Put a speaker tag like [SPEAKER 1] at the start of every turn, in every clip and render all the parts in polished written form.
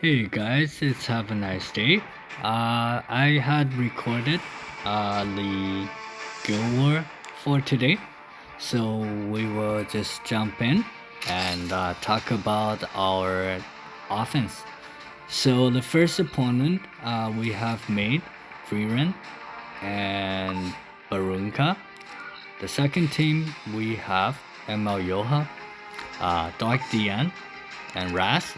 [SPEAKER 1] Hey guys, it's have a nice day. I had recorded the Guild War for today, so we will just jump in and talk about our offense. So the first opponent we have made Freeran and Barunka. The second team we have ML Yoha, Dark Dian, and Raz.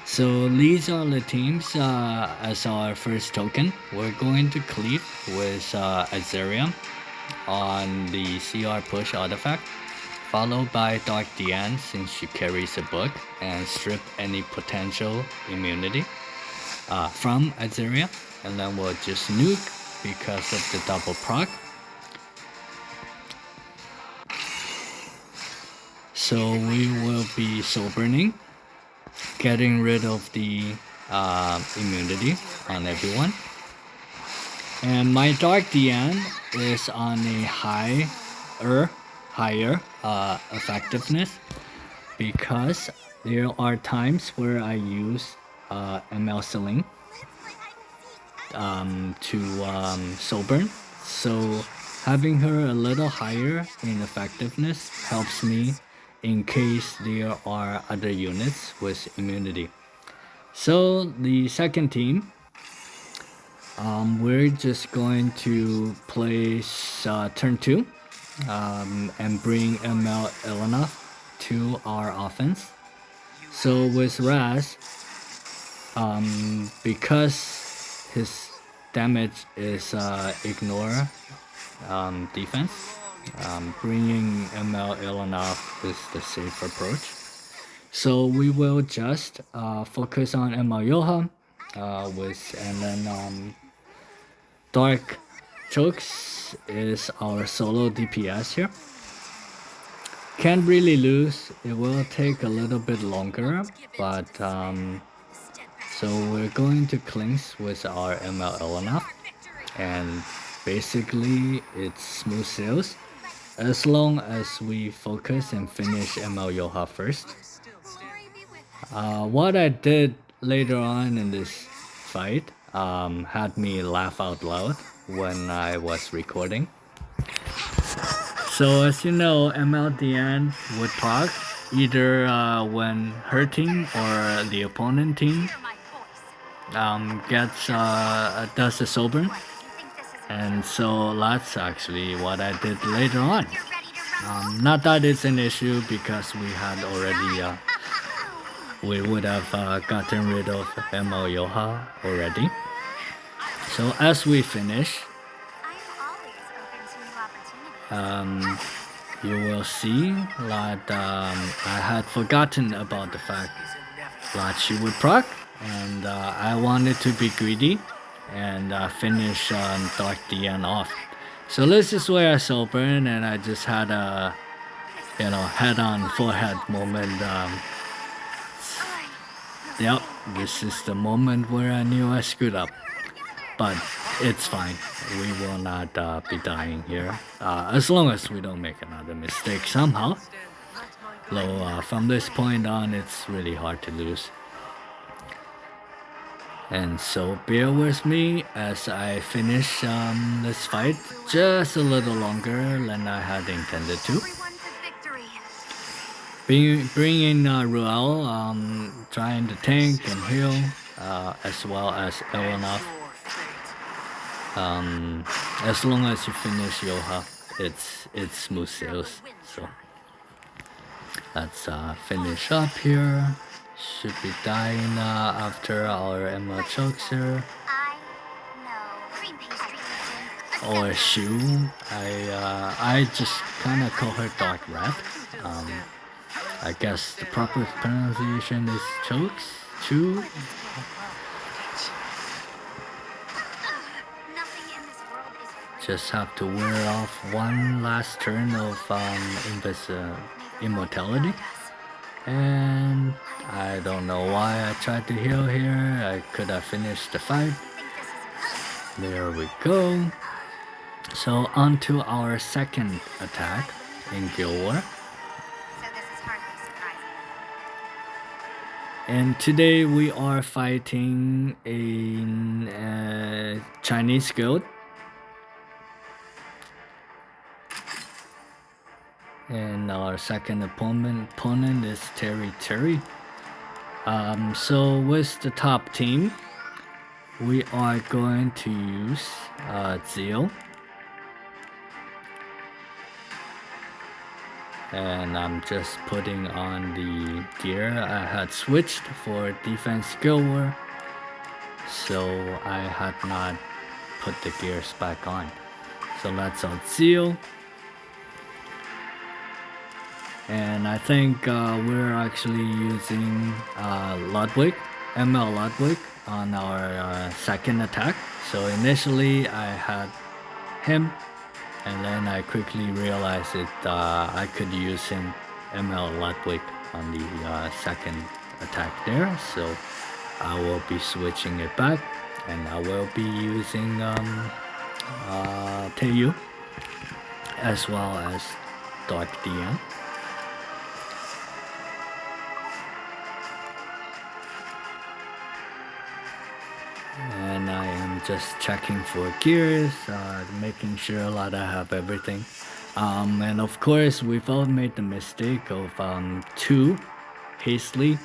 [SPEAKER 1] So these are the teams as our first token. We're going to cleave with Azerium on the CR push artifact, followed by Dark Dian since she carries a book, and strip any potential immunity from Azerium, and then we'll just nuke because of the double proc. So we will be soul burning, getting rid of the immunity on everyone. And my Dark DN is on a higher effectiveness because there are times where I use ML Sealing to soul burn. So having her a little higher in effectiveness helps me in case there are other units with immunity. So the second team, we're just going to place turn 2 and bring ML Ilanov to our offense. So with Raz, because his damage is ignore defense, bringing ML Ilanov is the safe approach. So we will just focus on ML Yoha and then Dark Chokes is our solo DPS here. Can't really lose. It will take a little bit longer, but so we're going to clinch with our ML Elena, and basically it's smooth sales as long as we focus and finish ML Yoha first. What I did later on in this fight had me laugh out loud when I was recording. So as you know, MLDN would proc either when her team or the opponent team gets does a soul burn, and so that's actually what I did later on. Not that it's an issue because we had already we would have gotten rid of ML Yoha already. So as we finish, you will see that I had forgotten about the fact that she would proc, and I wanted to be greedy and finish Dark DN off. So this is where I soul burn, and I just had a head-on forehead moment. Yep, this is the moment where I knew I screwed up. But it's fine. We will not be dying here. As long as we don't make another mistake somehow. Though from this point on, it's really hard to lose. And so bear with me as I finish this fight just a little longer than I had intended to. Bring in Ruel, trying to tank and heal, as well as Elenoff. As long as you finish Yoha, it's smooth sales. So let's finish up here. Should be dying after our Emma chokes here. Or Shu. I just kind of call her Dark Rat. I guess the proper pronunciation is chokes. Chu. Just have to wear off one last turn of immortality, and I don't know why I tried to heal here. I could have finished the fight. There we go. So on to our second attack in Guild War. And today we are fighting a Chinese guild. And our second opponent is Terry. So with the top team, we are going to use Zio. And I'm just putting on the gear. I had switched for defense guild war, so I had not put the gears back on. So that's our Zio. And I think we're actually using Ludwig, ML Ludwig, on our second attack. So initially I had him, and then I quickly realized that I could use him, ML Ludwig, on the second attack there. So I will be switching it back, and I will be using Taeyu as well as Dark DM. And I am just checking for gears, making sure that I have everything. And of course, we've all made the mistake of too hastily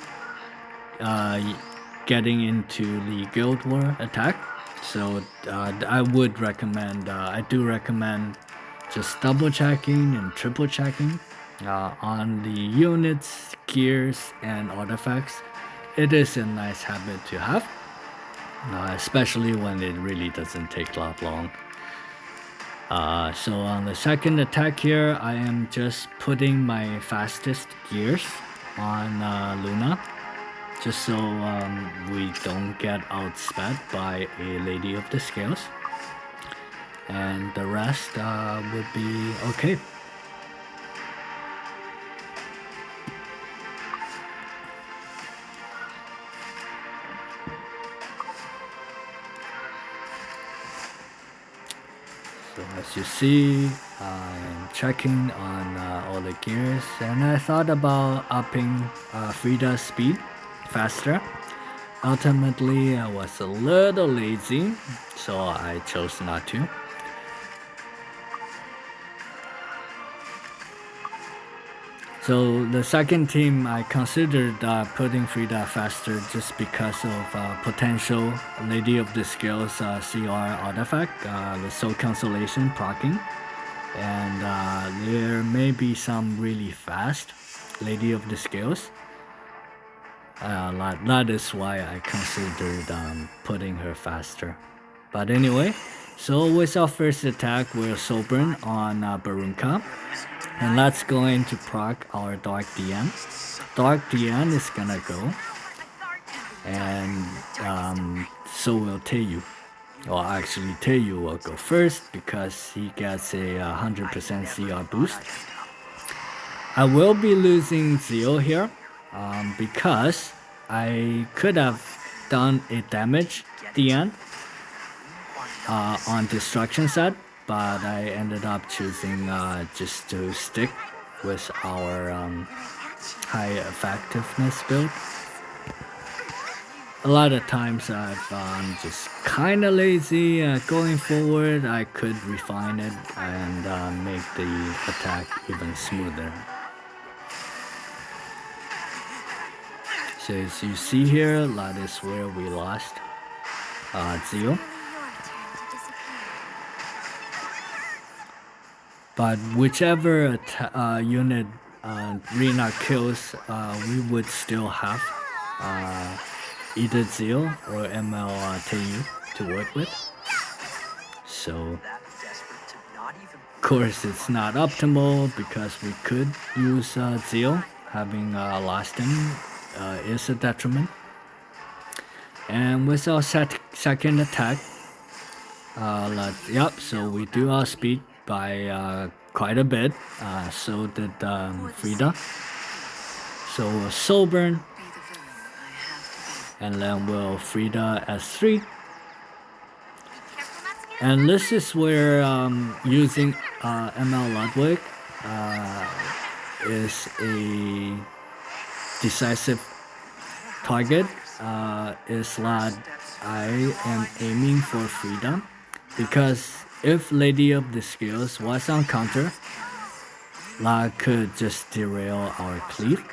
[SPEAKER 1] getting into the Guild War attack. So I would recommend, I do recommend just double checking and triple checking on the units, gears, and artifacts. It is a nice habit to have. Especially when it really doesn't take that long. So on the second attack here, I am just putting my fastest gears on Luna, just so we don't get outsped by a Lady of the Scales, and the rest would be okay. So as you see, I'm checking on all the gears, and I thought about upping Frida's speed faster. Ultimately, I was a little lazy, so I chose not to. So the second team, I considered putting Frida faster just because of potential Lady of the Scales CR artifact, the Soul Consolation proccing. And there may be some really fast Lady of the Scales. That is why I considered putting her faster. But anyway, so with our first attack, we're Soulburn on Barunka. And that's going to proc our Dark DM. Dark DM is gonna go. And so will Taeyu. Well, actually Taeyu will go first because he gets a 100% CR boost. I will be losing Zio here because I could have done a damage DN on destruction set, but I ended up choosing just to stick with our high effectiveness build. A lot of times I've just kind of lazy. Going forward, I could refine it and make the attack even smoother. So as you see here, that is where we lost Zio. But whichever unit Rina kills, we would still have either Zio or ML Taeyu to work with. So, of course, it's not optimal because we could use Zio. Having lost him is a detriment. And with our second attack, so we do outspeed by quite a bit. So did Frida. So Soulburn, and then we'll Frida S3. And this is where using ML Ludwig is a decisive target is that I am aiming for freedom, because if Lady of the Scales was on counter, that could just derail our cleave.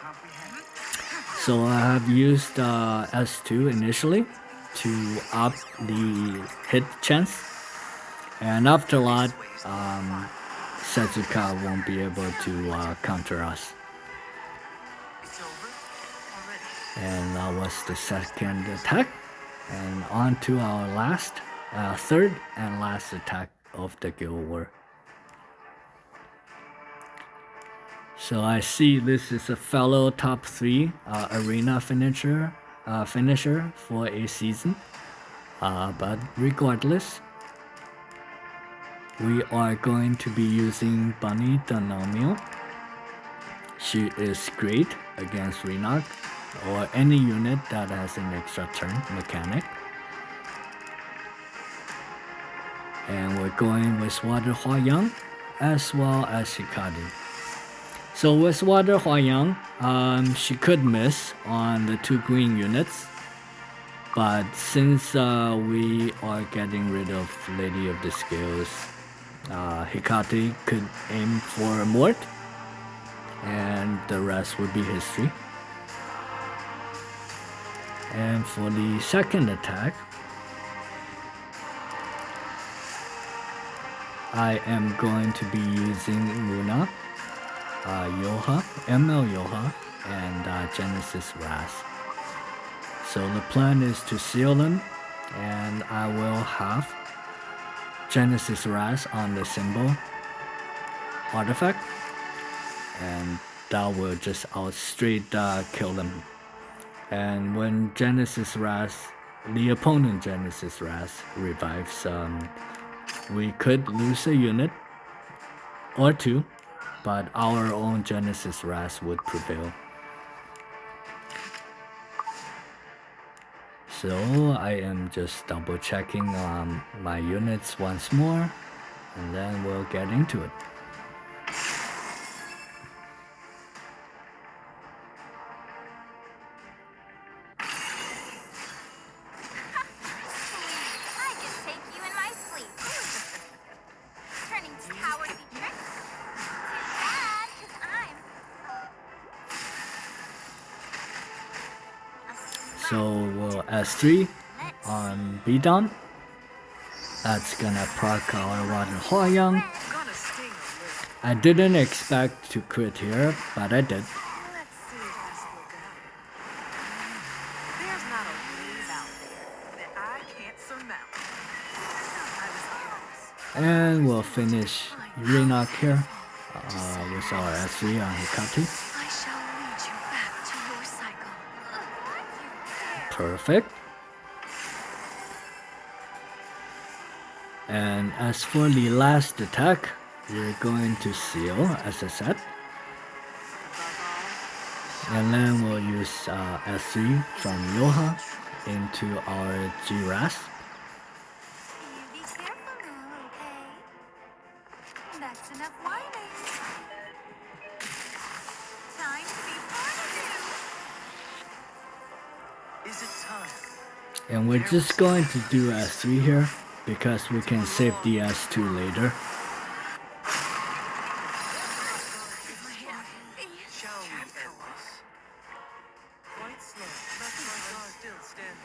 [SPEAKER 1] So I have used S2 initially to up the hit chance, and after that, Setsuka won't be able to counter us. And that was the second attack, and on to our third and last attack of the Guild War. So I see this is a fellow top 3 arena finisher for a season, but regardless, we are going to be using Bunny Danomio. She is great against Renok or any unit that has an extra turn mechanic. And we're going with Water Hua-Yang as well as Hikari. So with Water Hua-Yang, she could miss on the 2 green units, but since we are getting rid of Lady of the Scales, Hikari could aim for a Mort, and the rest would be history. And for the second attack, I am going to be using Muna, Yoha, ML Yoha, and Genesis Raz. So the plan is to seal them, and I will have Genesis Raz on the symbol artifact, and that will just straight kill them. And when Genesis Raz, the opponent Genesis Raz revives, we could lose a unit or 2, but our own Genesis Raz would prevail. So I am just double checking my units once more, and then we'll get into it. So we'll S3 on B-Down. That's gonna proc our Water Hua-Yang. I didn't expect to crit here, but I did. And we'll finish Renok here with our S3 on Hikari. Perfect. And as for the last attack, we're going to seal as I said. And then we'll use S3 from Yoha into our G-Raz. And we're just going to do S3 here, because we can save the S2 later.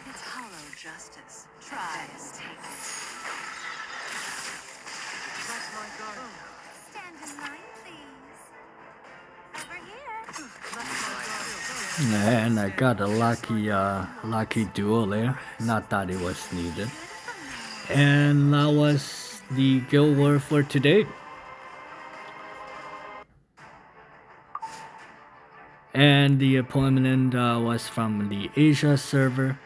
[SPEAKER 1] It's hollow justice. Try and take it. Stand in line, please. Over here. And I got a lucky duel there. Not that it was needed. And that was the Guild War for today. And the opponent was from the Asia server,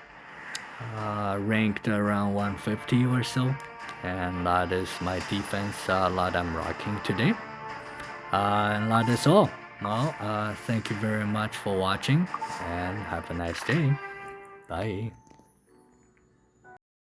[SPEAKER 1] ranked around 150 or so. And that is my defense that I'm rocking today. And that is all. Well, thank you very much for watching, and have a nice day. Bye.